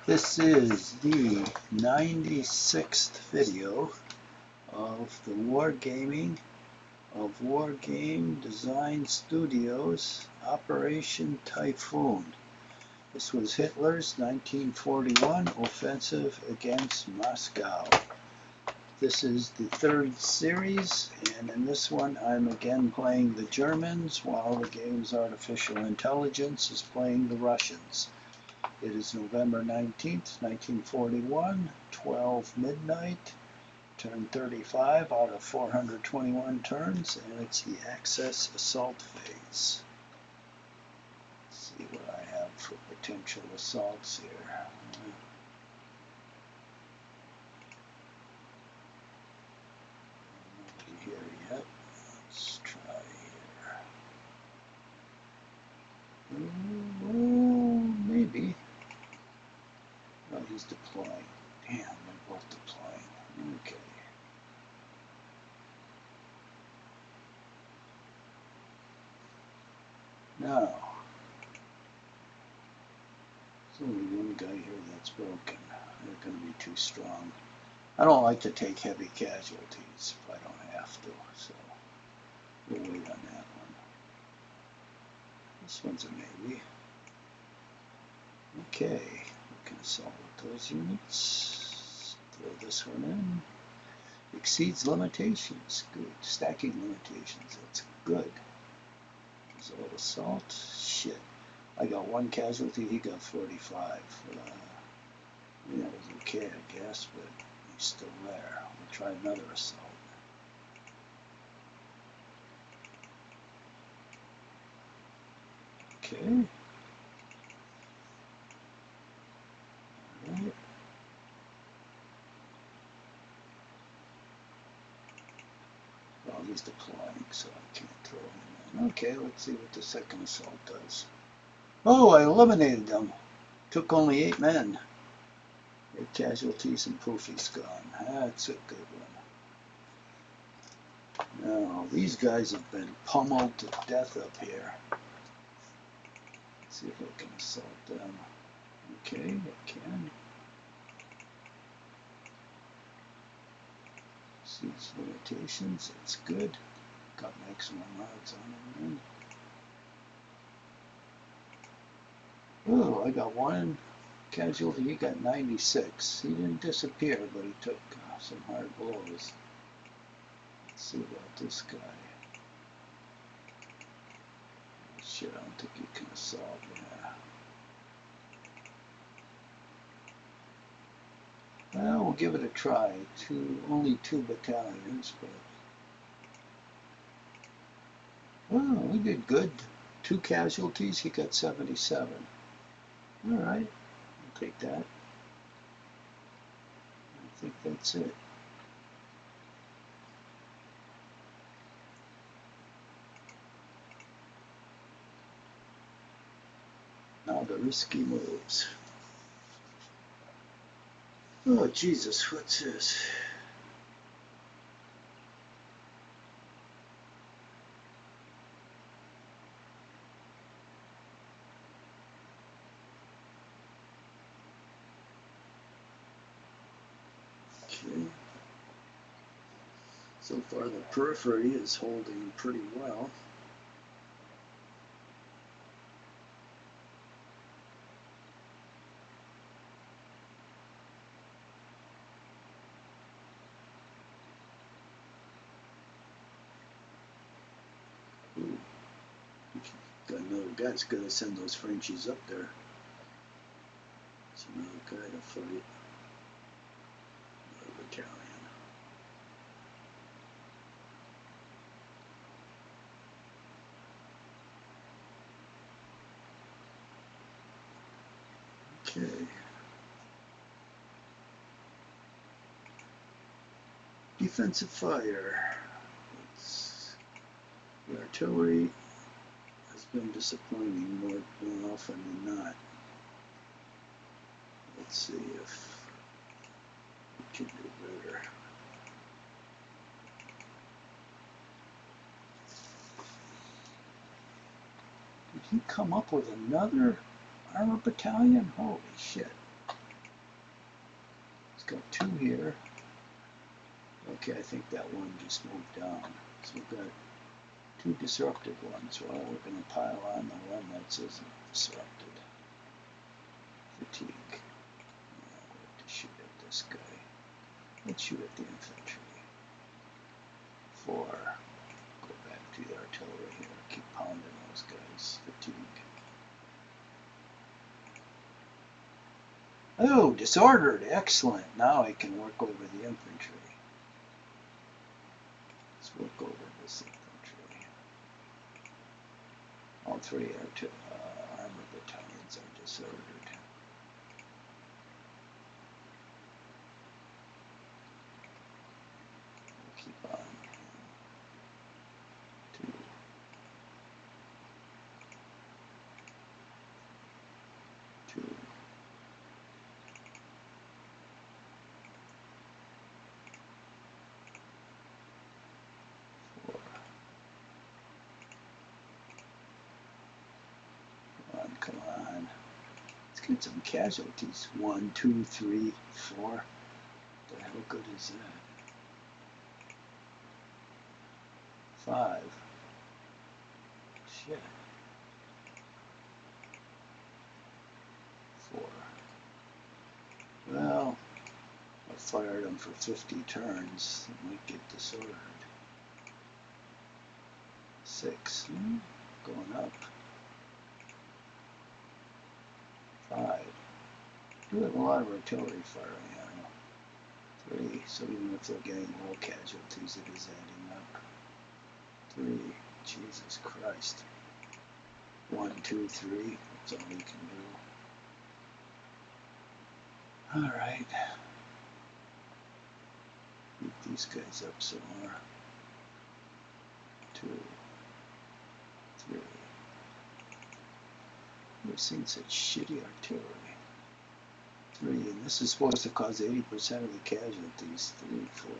This is the 96th video of the wargaming of Wargame Design Studios Operation Typhoon. This was Hitler's 1941 offensive against Moscow. This is the third series, and in this one I'm again playing the Germans while the game's artificial intelligence is playing the Russians. It is November 19th, 1941, 12 midnight, turn 35 out of 421 turns, and it's the Axis assault phase. Let's see what I have for potential assaults here. Nobody here yet. Let's try here. Maybe. Oh, he's deploying. Damn, they're both deploying. Okay. Now, there's only one guy here that's broken. They're going to be too strong. I don't like to take heavy casualties if I don't have to, so we'll wait on that one. This one's a maybe. Okay, we can assault with those units. Throw this one in. Exceeds limitations. Good. Stacking limitations. That's good. Result assault. Shit. I got one casualty. He got 45. That was okay, I guess, but he's still there. We'll try another assault. Okay. All right. Well, he's deploying, so I can't throw him in. Okay, let's see what the second assault does. Oh, I eliminated them. Took only 8 men. 8 casualties and Poofy's gone. That's a good one. Now, these guys have been pummeled to death up here. Let's see if I can assault them. Okay, I can. Sees limitations, it's good. Got maximum odds on him. Oh, I got one casualty. He got 96. He didn't disappear, but he took some hard blows. Let's see about this guy. Shit, I don't think you can assault. Yeah. Well, we'll give it a try. Only two battalions, but well, we did good. 2 casualties. He got 77. All right, I'll take that. I think that's it. Now the risky moves. Oh, Jesus, what's this? Okay. So far, the periphery is holding pretty well. Ooh. Got another guy's got to send those Frenchies up there. It's another guy to fight. Another battalion. Okay. Defensive fire. The artillery has been disappointing more often than not. Let's see if we can do better. Did he come up with another armor battalion? Holy shit. got two here. Okay, I think that one just moved down. So we've got two disrupted ones. Well, we're going to pile on the one that isn't disrupted. Fatigue. Yeah, we have to shoot at this guy. Let's shoot at the infantry. 4. Go back to the artillery here. Keep pounding those guys. Fatigue. Oh, disordered. Excellent. Now I can work over the infantry. Let's work over this infantry. All three armored battalions are disordered. We'll keep on. 2. 2. 4. Come on. Let's get some casualties. 1, 2, 3, 4. What the hell good is that? 5. Shit. 4. Well, I fired them for 50 turns. It might get disordered. 6. Going up. 5. Do have a lot of artillery firing on them. 3. So even if they're getting low casualties, it is adding up. 3. Jesus Christ. 1, 2, 3. That's all we can do. Alright. Beat these guys up some more. 2. 3. We've seen such shitty artillery. 3. And this is supposed to cause 80% of the casualties. 3, 4.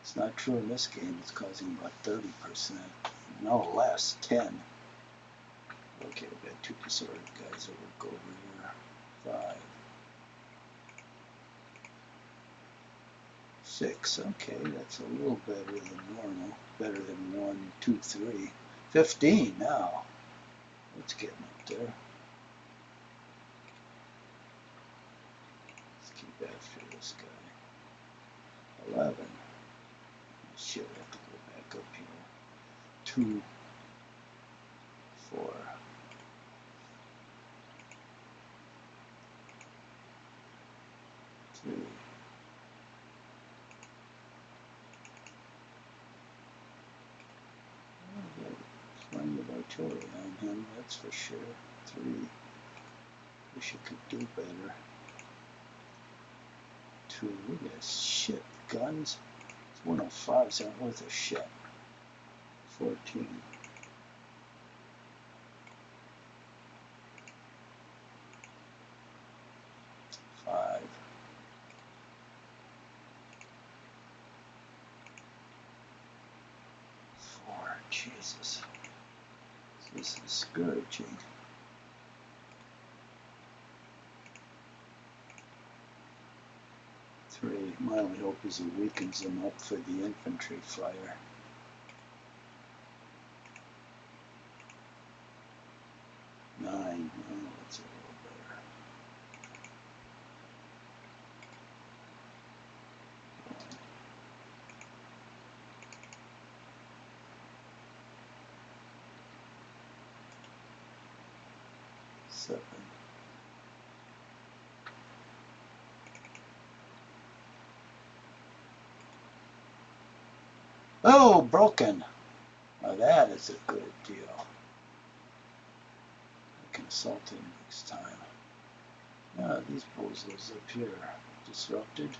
It's not true in this game. It's causing about 30%. No less. 10. Okay, we've got 2 disordered guys that work over here. 5. 6. Okay, that's a little better than normal. Better than 1, 2, 3. 15 now. Let's get up there. Let's keep after this guy. 11. Shit, I have to go back up here. 2. 4. 3. Plenty of artillery on him, that's for sure. 3. Wish you could do better. 2. Look at this shit. Guns. 105s aren't worth a shit. 14. 5. 4. Jesus. This is discouraging. 3. My only hope is it weakens them up for the infantry fire. 9. Oh, that's a little better. 7. Oh, broken. Now that is a good deal. I can assault him next time. Now these bozos up here. Disrupted.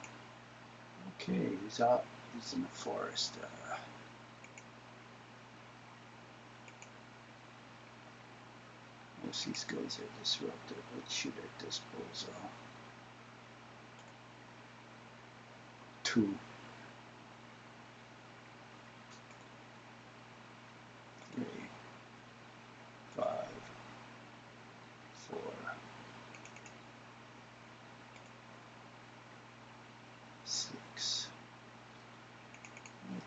Okay, he's out. He's in the forest. Most of these guys are disrupted. Let's shoot at this bozo. 2. 3. 5. 4.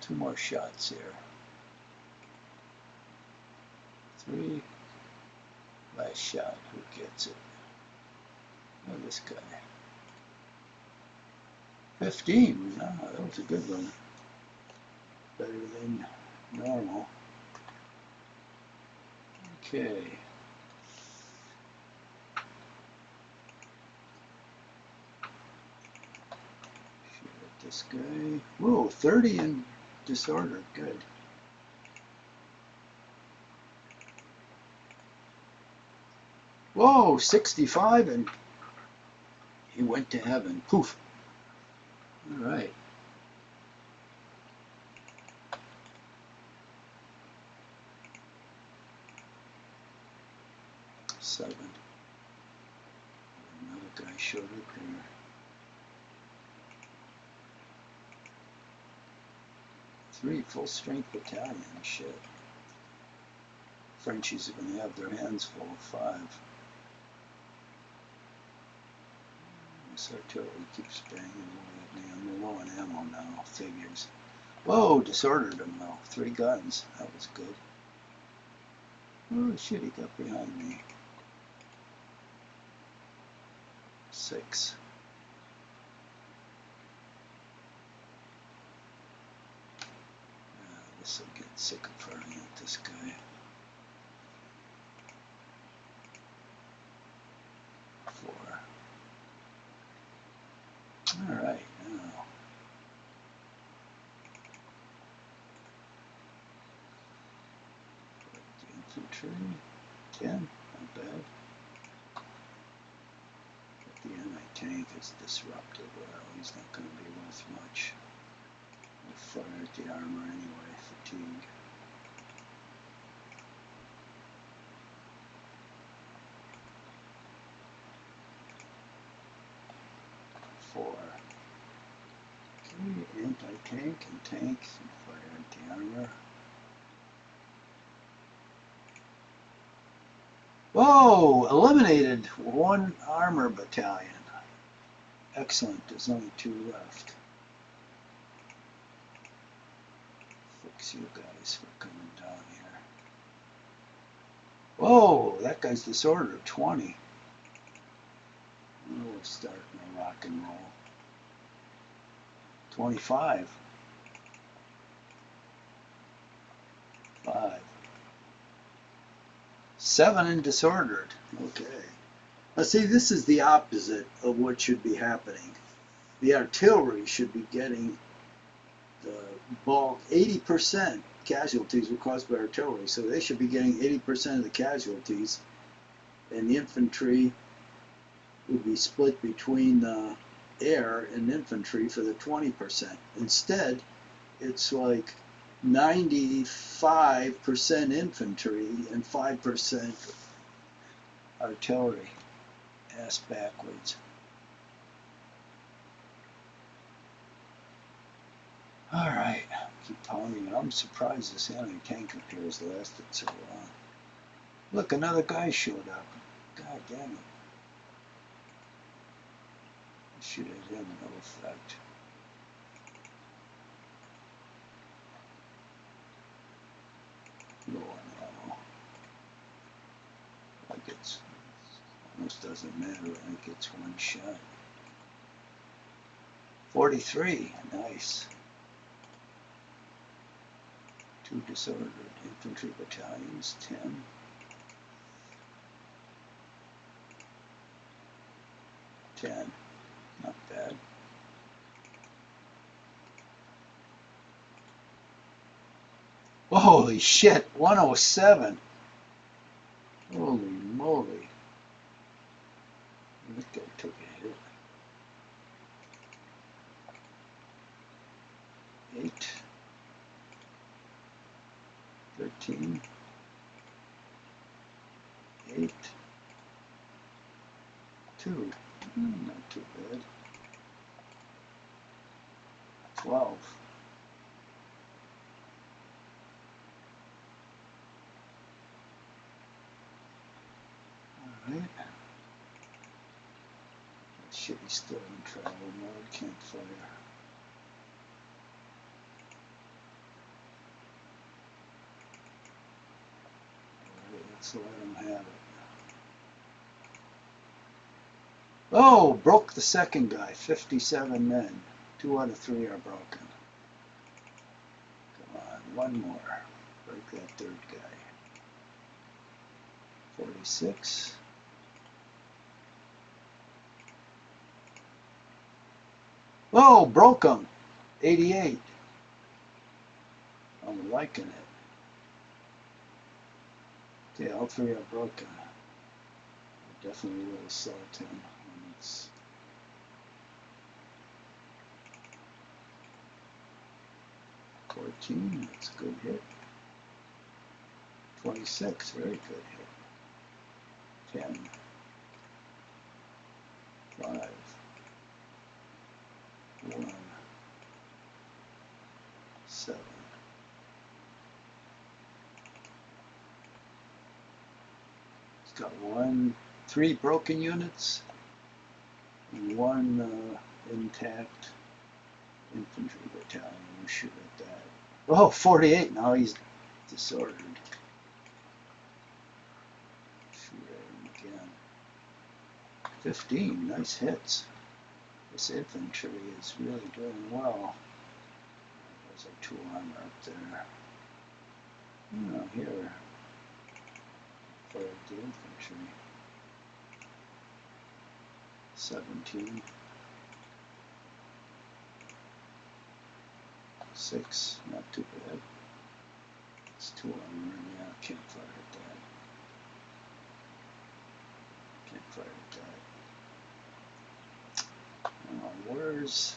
2 more shots here. 3. Last shot. Who gets it? Oh, this guy. 15. Ah, that was a good one. Better than normal. Okay. Shoot at this guy. Whoa, 30 in disorder. Good. Whoa, 65 and he went to heaven. Poof. All right. Seven. Another guy showed up here. 3 full-strength battalion. Shit. Frenchies are going to have their hands full. 5. This artillery keeps banging away at me. I'm low on ammo now. Figures. Whoa, disordered him though. 3 guns. That was good. Oh shit, he got behind me. 6. This will get sick of firing at this guy. 4. Alright, now. The infantry. 10, not bad. But the anti-tank is disrupted. Well, he's not going to be worth much. We'll fire at the armor anyway. Fatigue. 4. Okay, anti-tank and tanks and fire at the armor. Whoa! Eliminated 1 armor battalion. Excellent. There's only 2 left. Fix you guys for coming down here. Whoa! That guy's disordered. 20. Oh, we're starting to rock and roll. 25. 5. 7 and disordered. Okay. Now see, this is the opposite of what should be happening. The artillery should be getting the bulk. 80% casualties were caused by artillery, so they should be getting 80% of the casualties, and the infantry would be split between air and infantry for the 20%. Instead, it's like 95% infantry and 5% artillery. Ass backwards. Alright, keep pounding it. I'm surprised this anti-tank up here has lasted so long. Look, another guy showed up. God damn it. Shoot at him, no effect. Low on ammo. Like it's almost doesn't matter. I think it's 1 shot. 43. Nice. 2 disordered infantry battalions. 10. 10. Not bad. Holy shit, 107. Holy moly. That guy took a hit. 8. 13. 8. 2. Not too bad. 12. Alright. That shit, he's still in travel mode, can't fire. Let's let him have it. Oh, broke the second guy. 57 men. 2 out of 3 are broken. Come on, one more. Break that third guy. 46. Oh, broke him. 88. I'm liking it. Okay, all 3 are broken. I definitely will assault him when it's 14. That's a good hit. 26. Very good hit. 10. 5. 1. 7. It's got 3 broken units and 1 intact infantry battalion. We'll shoot at that. Oh, 48. Now he's disordered. Shoot at him again. 15. Nice hits. This infantry is really doing well. There's a 2 armor up there. Oh, here. Fired the infantry. 17. 6. Not too bad. It's 2 armor. Yeah, can't fire at that. Can't fire at that. Where's...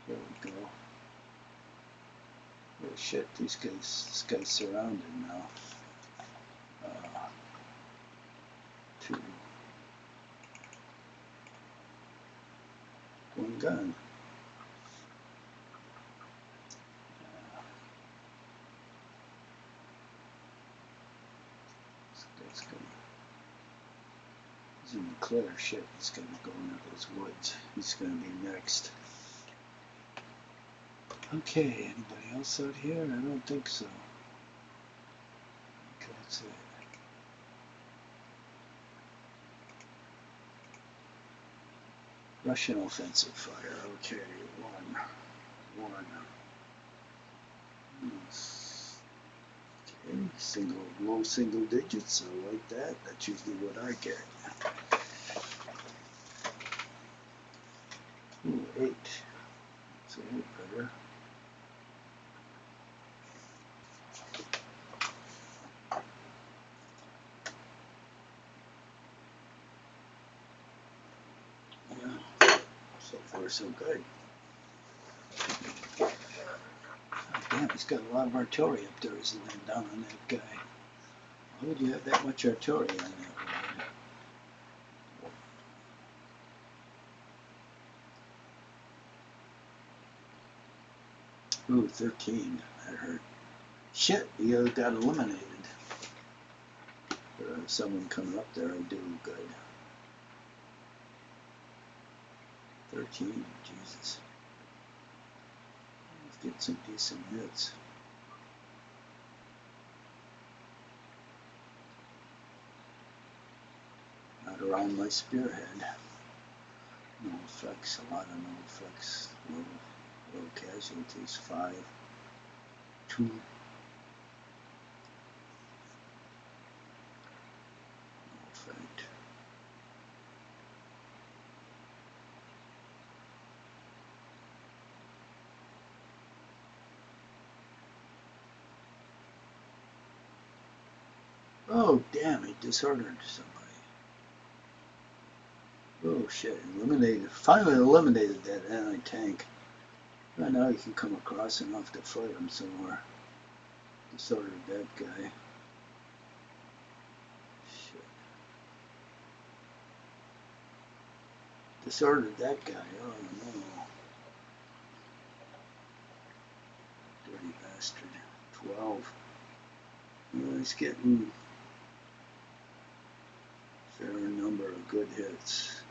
There we go. Oh shit, this guy's surrounded now. 2. 1 gun. This guy's gonna... He's in the clear. Shit, he's gonna go into those woods. He's gonna be next. Okay, anybody else out here? I don't think so. Okay, that's it. Russian offensive fire. Okay, 1. Okay, low single digits. I like that. That's usually what I get. Ooh, 8. That's a little better. Yeah, so far so good. Oh, damn, he's got a lot of artillery up there. He's laying down on that guy. Why would you have that much artillery on that road? Ooh, 13. That hurt. Shit, you got eliminated. Someone coming up there will do good. 13, Jesus. Let's get some decent hits. Not around my spearhead. No effects, a lot of no effects. Low casualties, 5. 2. No effect. Oh, damn, he disordered somebody. Oh, shit, eliminated. Finally eliminated that anti-tank. Right now you can come across enough to fight him somewhere. Disordered that guy. Shit. Disordered that guy. Oh, no. Dirty bastard. 12. Well, he's getting a fair number of good hits.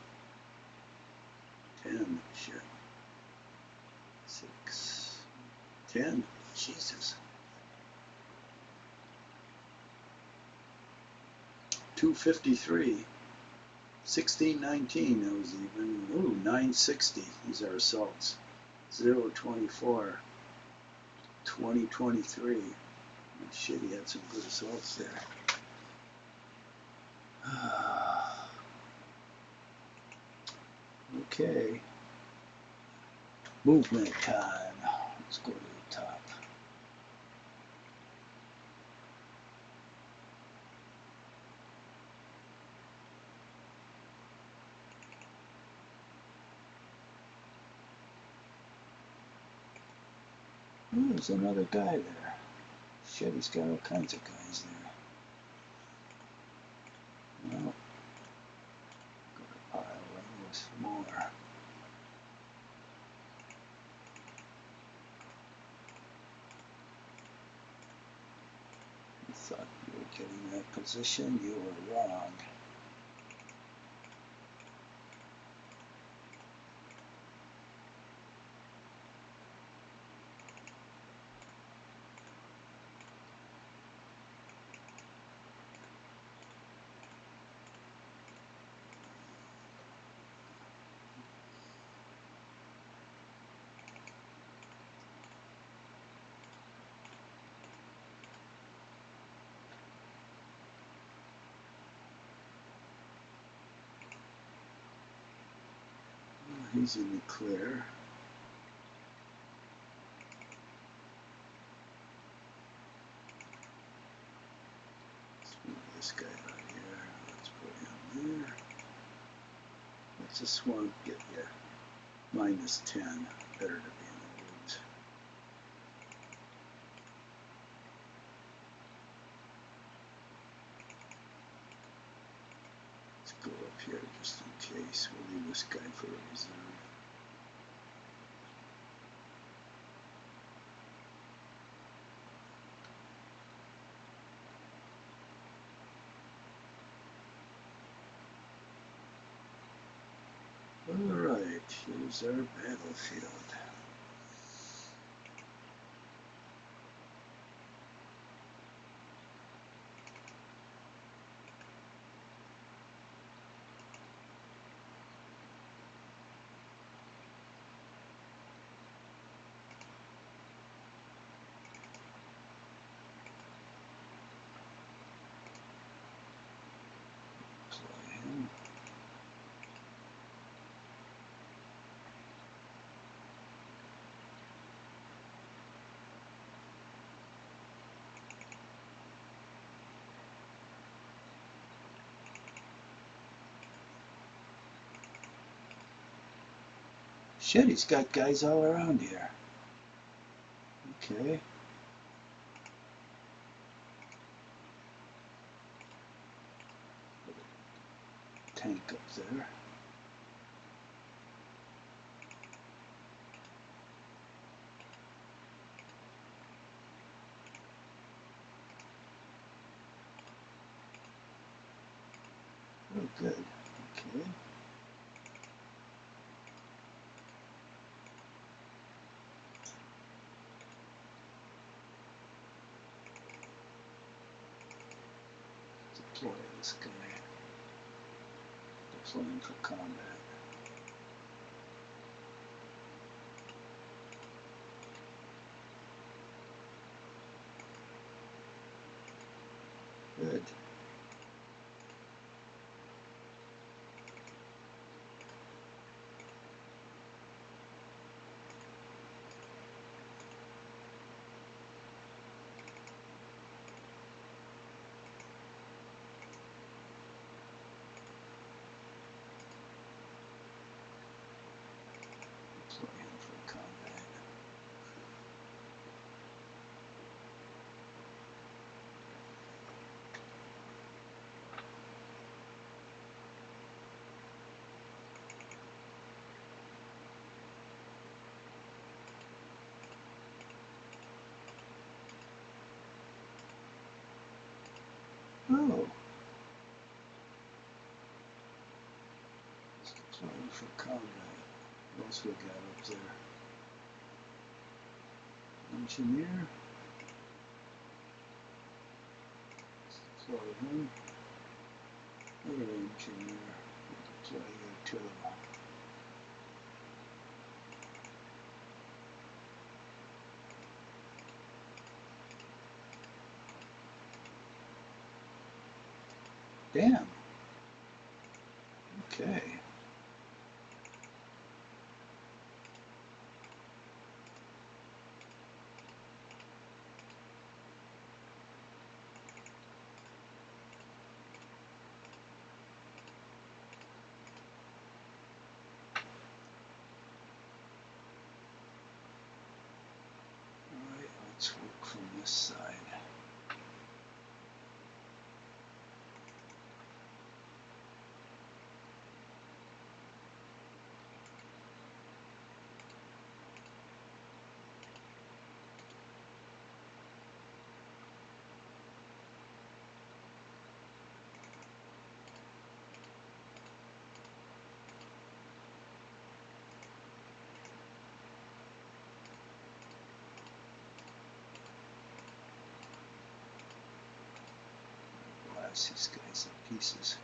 10. Shit. 6. 10. Jesus. 253. 1619, that was even. Ooh, 960. These are assaults. 024. 2023. Oh, shit, he had some good assaults there. Okay. Movement time. Let's go to the top. Oh, there's another guy there. Shit, he's got all kinds of guys there. Well, gotta pile in with more. You thought you were getting that position, you were wrong. He's in the clear. Let's move this guy out here. Let's put him there. What's the swamp get you? -10. Better to be in the woods. Let's go up here just in case. We'll leave this guy for a reserve. Alright, here's our battlefield. Deploy him. Shit, he's got guys all around here. Okay. Tank up there. Oh, good. Okay. Deploy this guy. Deploying for combat. Good. Deploying for combat. Oh. It's deploying for combat. What else we got up there? engineer. Throw him. Other engineer. Throw you too. Damn. Okay. Alright, let's work from this side. Blast these guys in pieces.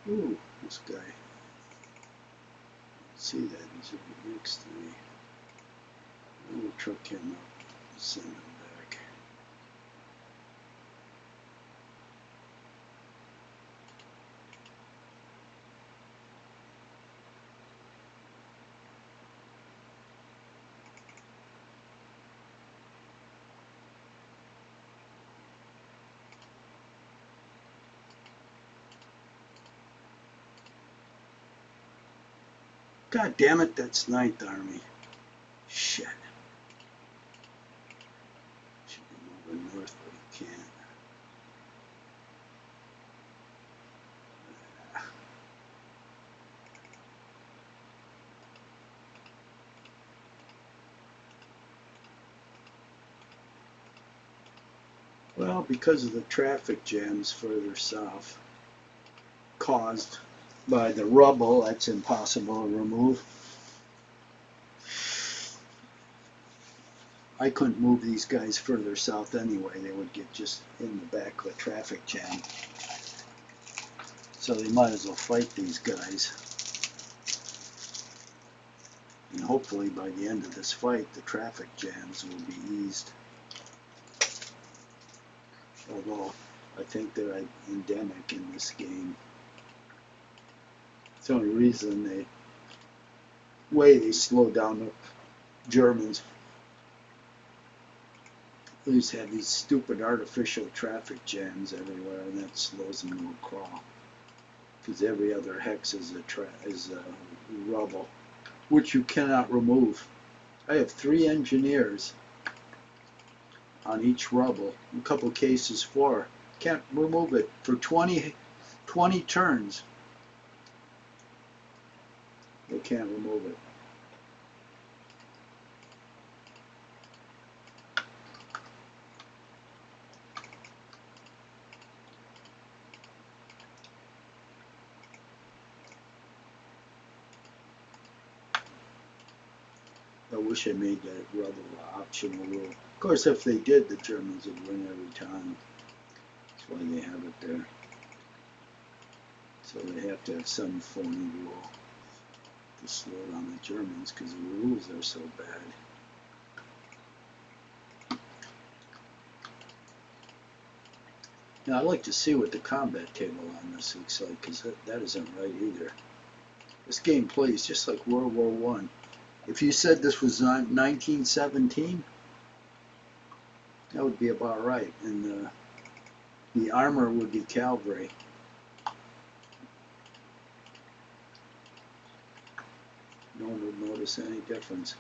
Ooh, this guy. See that? He's right next to me. We'll truck him up and send him back. God damn it, that's Ninth Army. Shit. Should be moving north, but he can't. Well, because of the traffic jams further south caused by the rubble that's impossible to remove, I couldn't move these guys further south anyway. They would get just in the back of a traffic jam. So they might as well fight these guys. And hopefully by the end of this fight, the traffic jams will be eased. Although I think they're endemic in this game. It's the only reason they slow down the Germans They just have these stupid artificial traffic jams everywhere, and that slows them to a crawl. Because every other hex is rubble, which you cannot remove. I have 3 engineers on each rubble, in a couple cases 4. Can't remove it for 20 turns. They can't remove it. I wish I made that rubble optional rule. Of course, if they did, the Germans would win every time. That's why they have it there. So they have to have some phony rule to slow down the Germans because the rules are so bad. Now, I'd like to see what the combat table on this looks like, because that isn't right either. This game plays just like World War I. If you said this was 1917, that would be about right. And the armor would be cavalry. No one would notice any difference.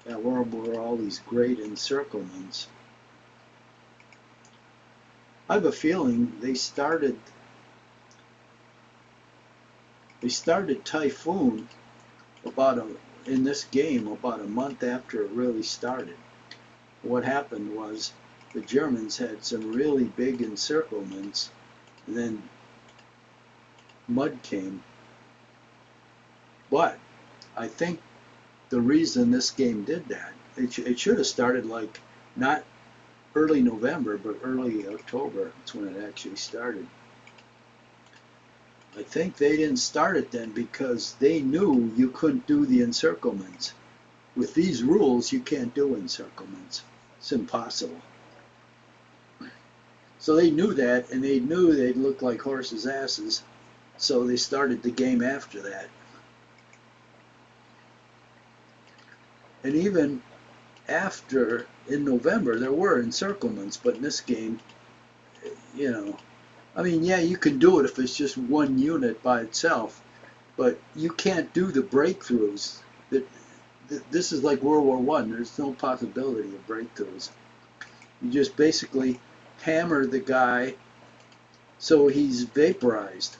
Yeah, where were all these great encirclements? I have a feeling they started Typhoon in this game about a month after it really started. What happened was the Germans had some really big encirclements, and then mud came. But I think the reason this game did that, it should have started like not early November, but early October. That's when it actually started. I think they didn't start it then because they knew you couldn't do the encirclements. With these rules, you can't do encirclements. It's impossible. So they knew that, and they knew they'd look like horses' asses, so they started the game after that. And even after, in November, there were encirclements, but in this game, you know, I mean, yeah, you can do it if it's just one unit by itself, but you can't do the breakthroughs. This is like World War I. There's no possibility of breakthroughs. You just basically hammer the guy so he's vaporized.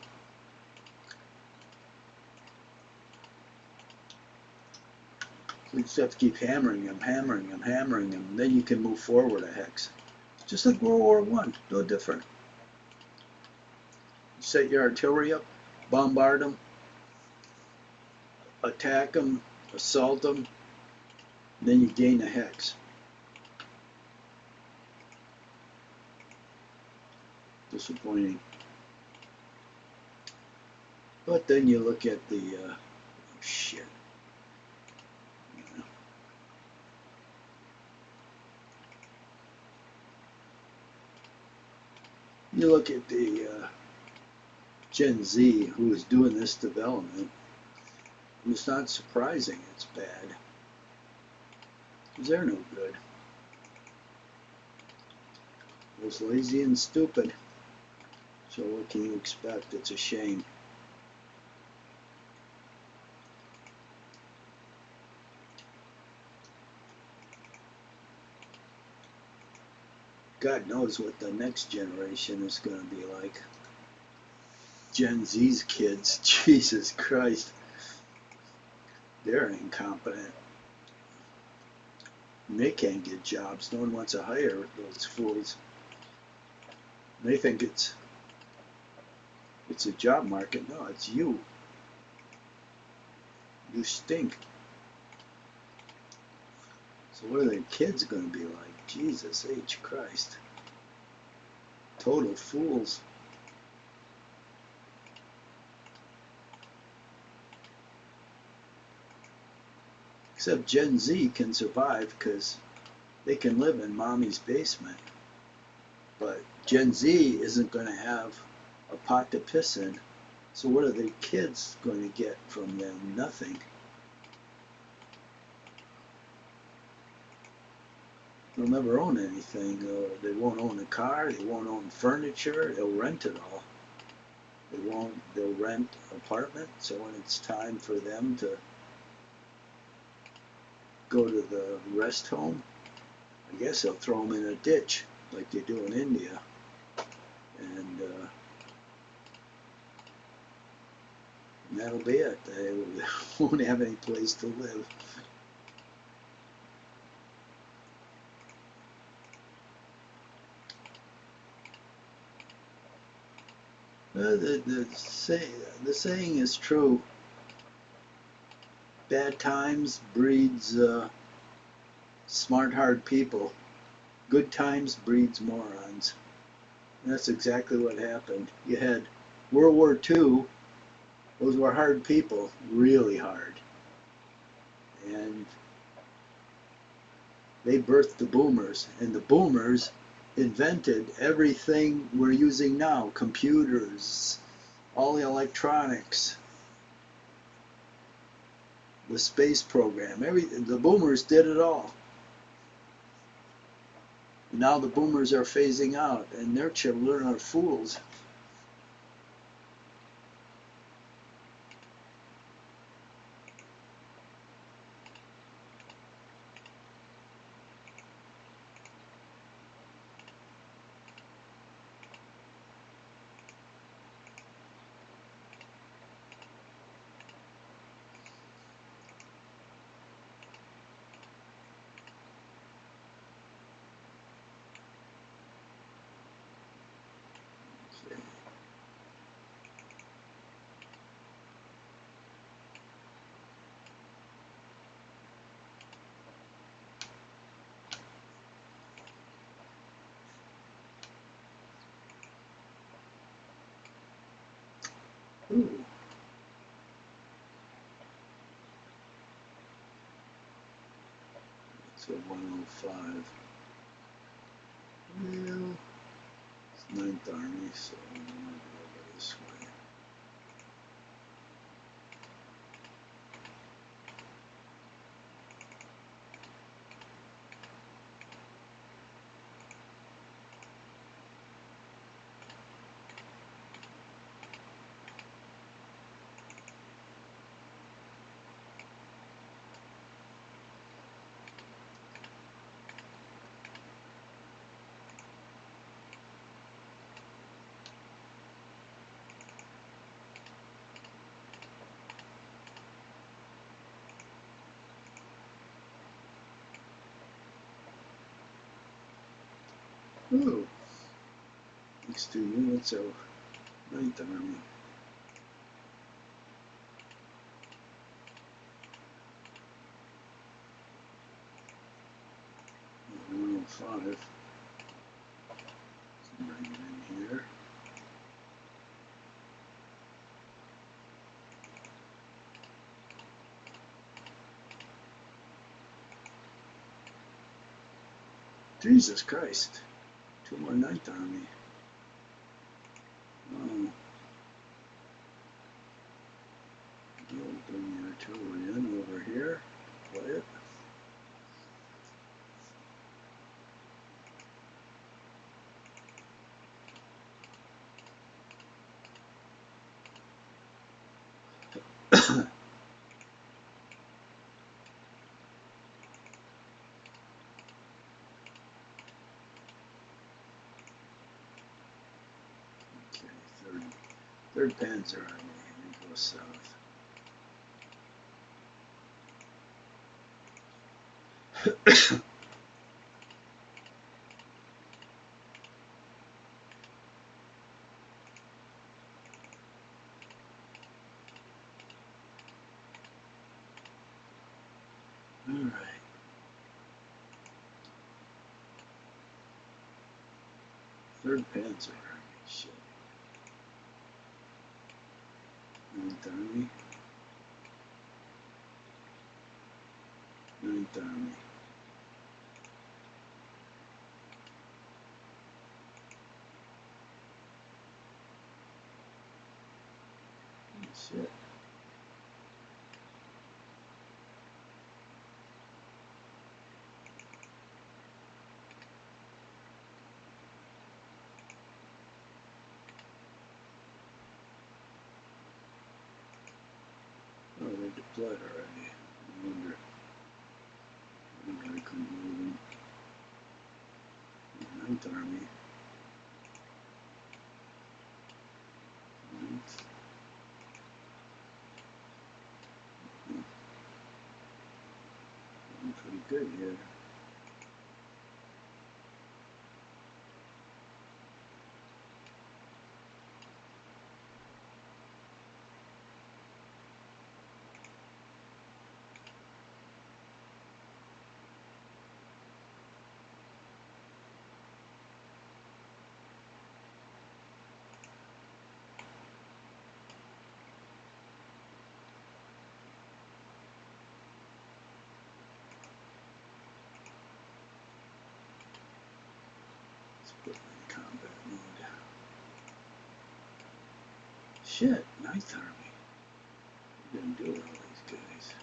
So you just have to keep hammering him, hammering him, hammering him, and then you can move forward a hex. Just like World War I, no different. Set your artillery up, bombard them, attack them, assault them, then you gain a hex. Disappointing. But then you look at the shit. You look at the Gen Z who is doing this development, and it's not surprising it's bad, because they're no good. It was lazy and stupid. So what can you expect? It's a shame. God knows what the next generation is going to be like. Gen Z's kids, Jesus Christ, they're incompetent. And they can't get jobs. No one wants to hire those fools. They think it's a job market. No, it's you. You stink. So what are their kids going to be like? Jesus H. Christ. Total fools. Except Gen Z can survive because they can live in mommy's basement. But Gen Z isn't going to have a pot to piss in. So what are the kids going to get from them? Nothing. They'll never own anything. They won't own a car. They won't own furniture. They'll rent it all. They'll rent apartments. So when it's time for them to go to the rest home, I guess they'll throw them in a ditch like they do in India. And that'll be it. They won't have any place to live. The saying is true. Bad times breeds smart, hard people. Good times breeds morons. And that's exactly what happened. You had World War II. Those were hard people, really hard. And they birthed the boomers. And the boomers invented everything we're using now. Computers, all the electronics, the space program. The boomers did it all. Now the boomers are phasing out, and their children are fools. Ooh. So 105. Well, it's 9th Army, so I'm going to go this way. Ooh. Next 2 units of 9th Army. Oh, 105. Bring it in here. Jesus Christ. 2 more 9th Army. Oh. We'll bring the artillery in over here. Quiet. Okay, 3rd Panzer Army. We go south. All right. 3rd Panzer Army. Shit. 9th Army. 9th Army. Shit. Oh, they deployed already. I wonder I couldn't move them. Ninth Army. Ninth. Doing pretty good here. Put them in combat mode. Shit, Ninth Army. What are you gonna do with all these guys?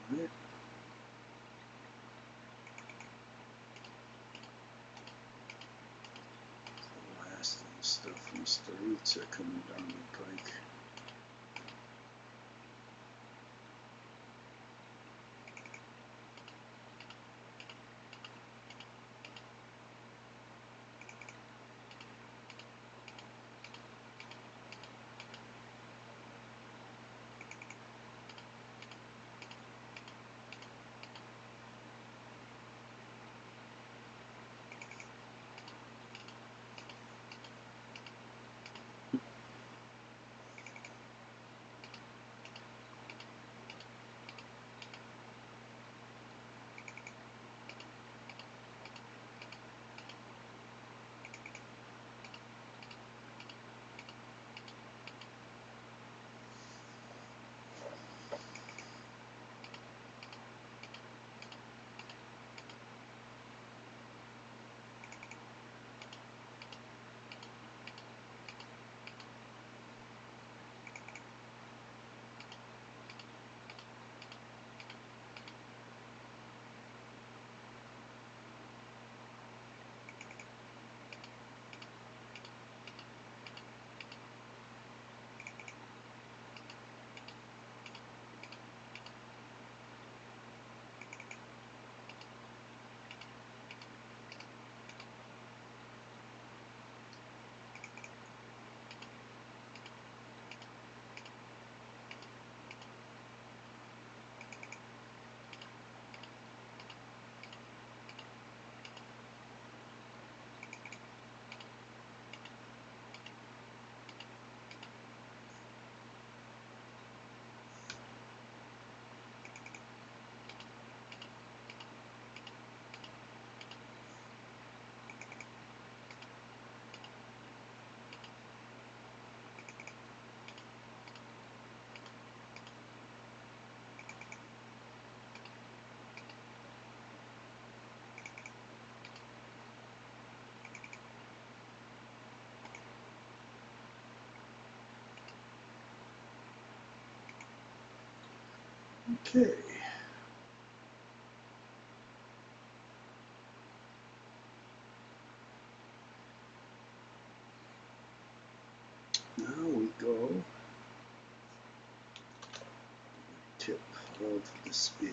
Right. The last of the stuff from Staritsa coming down the pike. Okay. Now we go tip of the spear.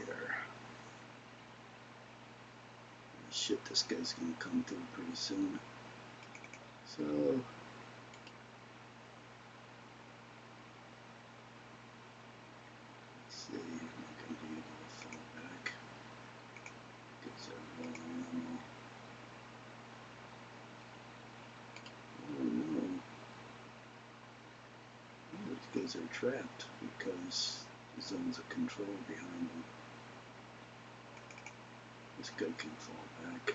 Shit, this guy's gonna come through pretty soon. So let's see, I'm not gonna be able to fall back. Gets our low ammo. Oh no. Oh, these guys are trapped because the zones of control behind them. This guy can fall back.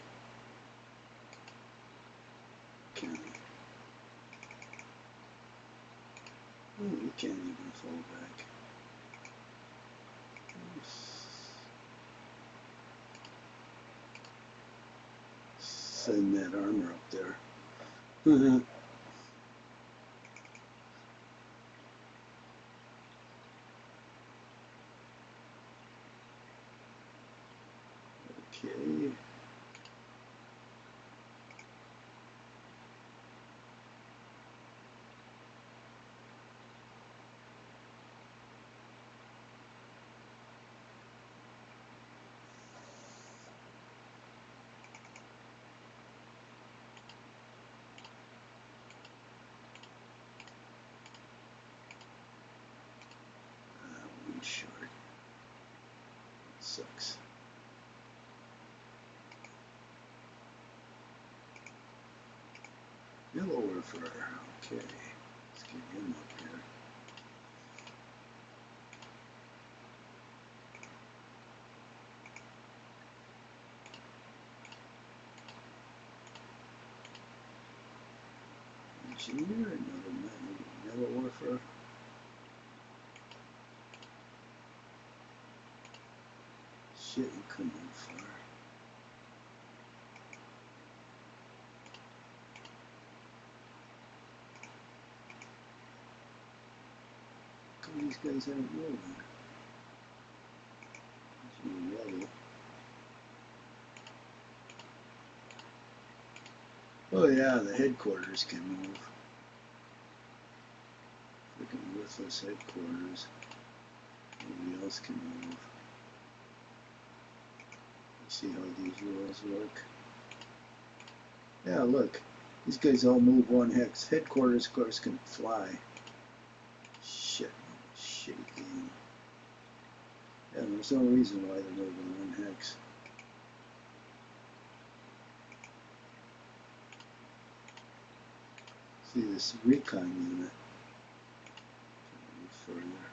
Can he? Oh, he can't even fall back. Send that armor up there. Okay. One short. Sucks. Yellow warfare. Okay. Let's get him up here. Engineer, another man. Yellow warfare. Shit, you couldn't move far. How these guys aren't moving? Yellow. Oh yeah, the headquarters can move. Freaking worthless headquarters. Nobody else can move. See how these rules work? Yeah, look. These guys all move one hex. Headquarters, of course, can fly. Shit. Shitty game. Yeah, there's no reason why they're moving one hex. See this recon unit. Move further.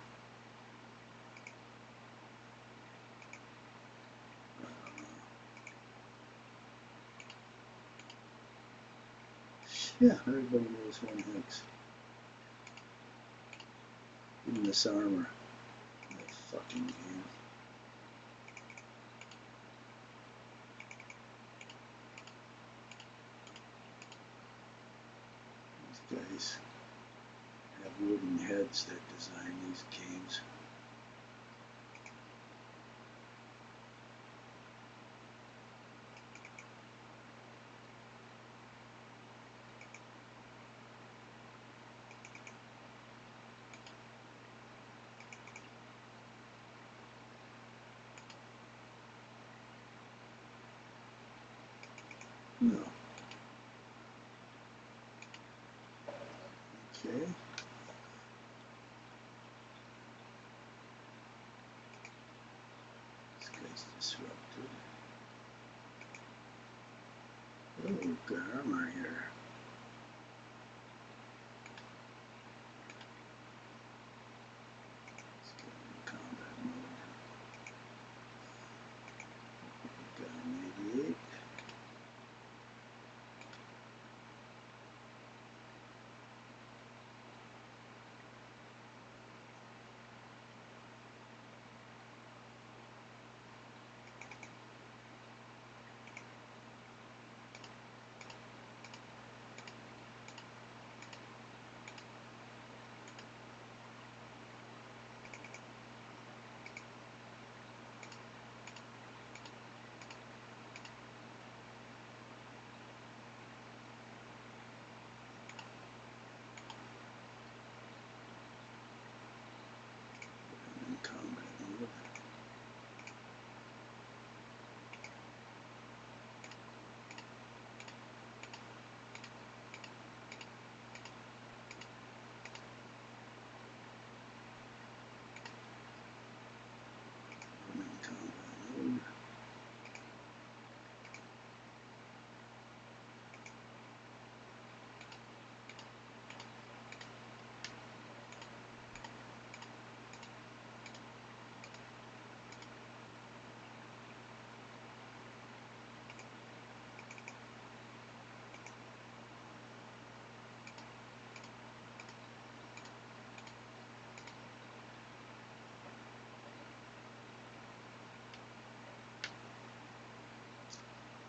Yeah, everybody moves one hex. Even this armor. That fucking game. These guys have wooden heads that design these games. No. Okay. This guy's disrupted. Oh, good armor here. Let's get in combat mode. Got an 88.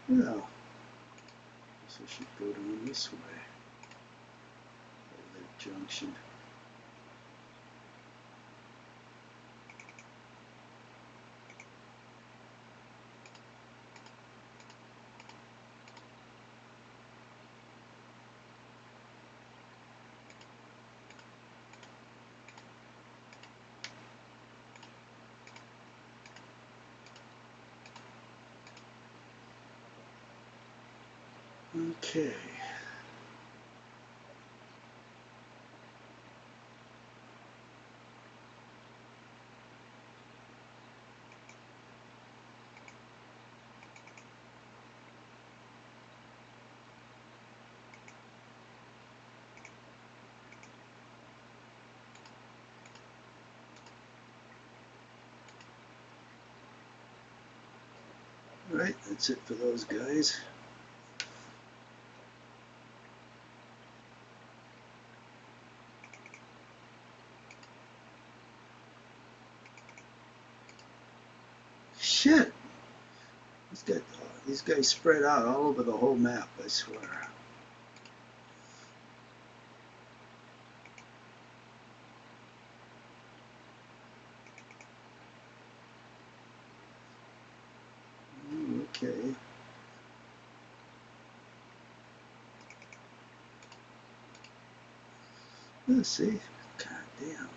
Well, guess I should go down this way. That junction. Okay. Alright, that's it for those guys. Shit! These guys spread out all over the whole map, I swear. Okay. Let's see. God damn.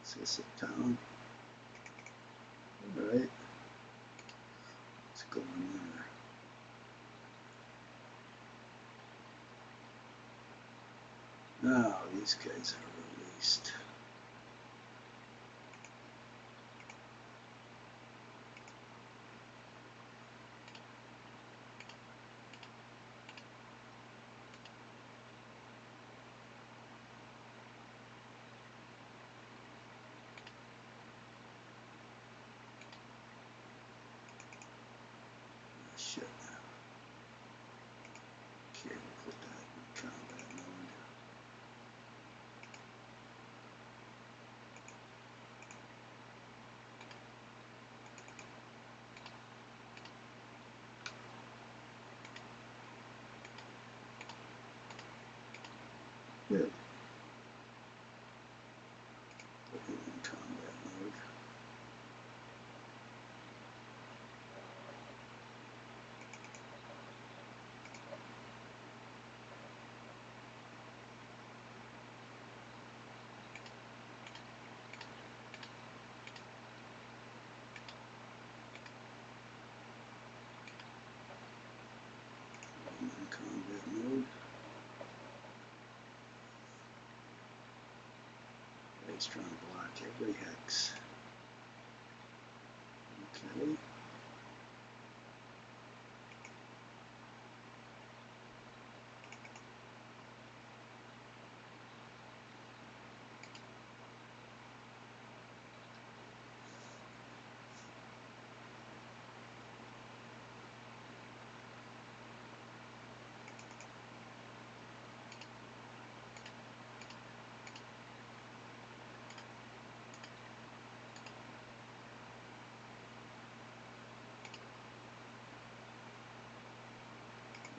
Is this a town? Alright. Let's go in there. Now these guys are released. Shit. Okay, we'll put that in combat mode. Good. Put it in combat mode. In combat mode. He's trying to block every hex. Okay.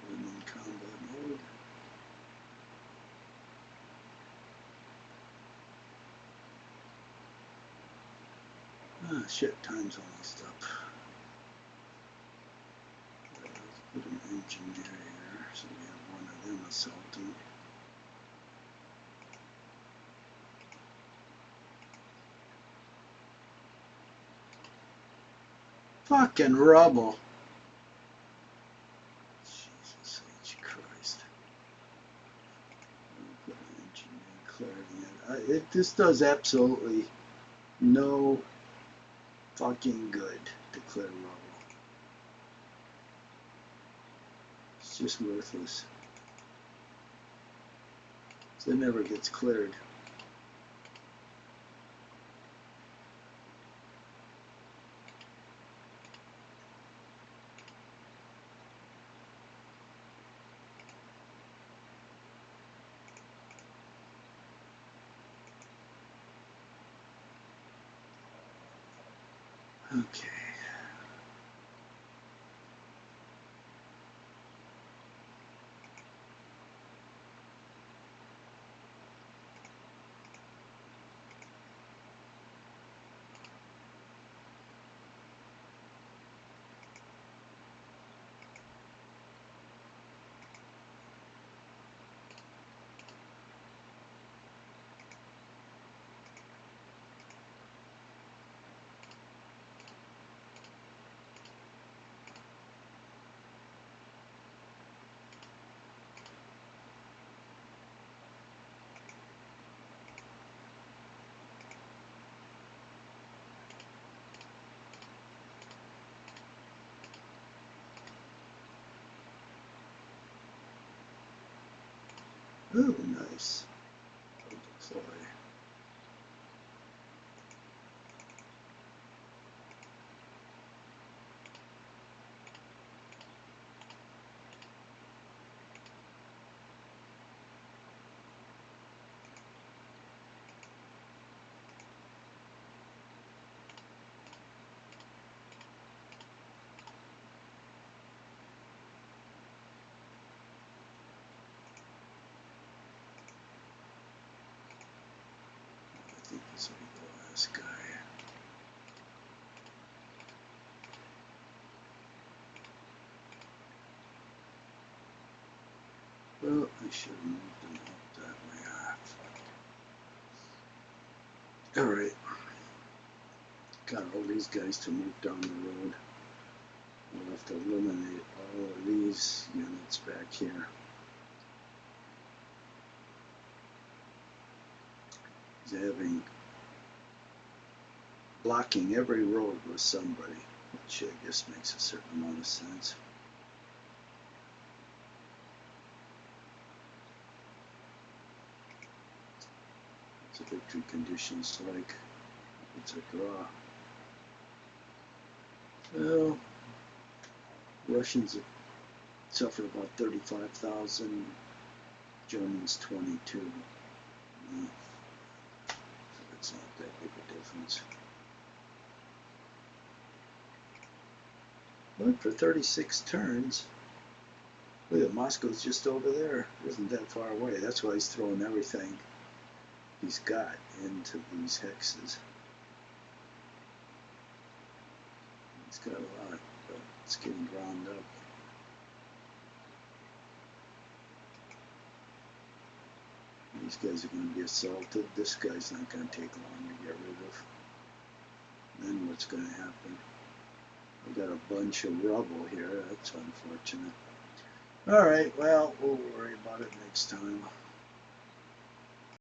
In combat mode. Ah, shit, time's almost up. Let's put an engineer here, so we have one of them assaulting. Fucking rubble. Jesus H. Christ. Put an engineer clarity in. This does absolutely no fucking good to clear rubble. It's just worthless. So it never gets cleared. Okay. Ooh, nice. Deploy. I think this will be the last guy. Well, I should have moved them up that way. Alright. Got all these guys to move down the road. We'll have to eliminate all of these units back here. Having blocking every road with somebody, which I guess makes a certain amount of sense. What's the victory conditions like? It's a draw. Well, Russians have suffered about 35,000, Germans 22. So it's not that big a difference. But for 36 turns, look at Moscow's just over there. It isn't that far away. That's why he's throwing everything he's got into these hexes. He's got a lot, but it's getting ground up. These guys are going to be assaulted. This guy's not going to take long to get rid of. Then what's going to happen? We've got a bunch of rubble here. That's unfortunate. Alright, well, we'll worry about it next time.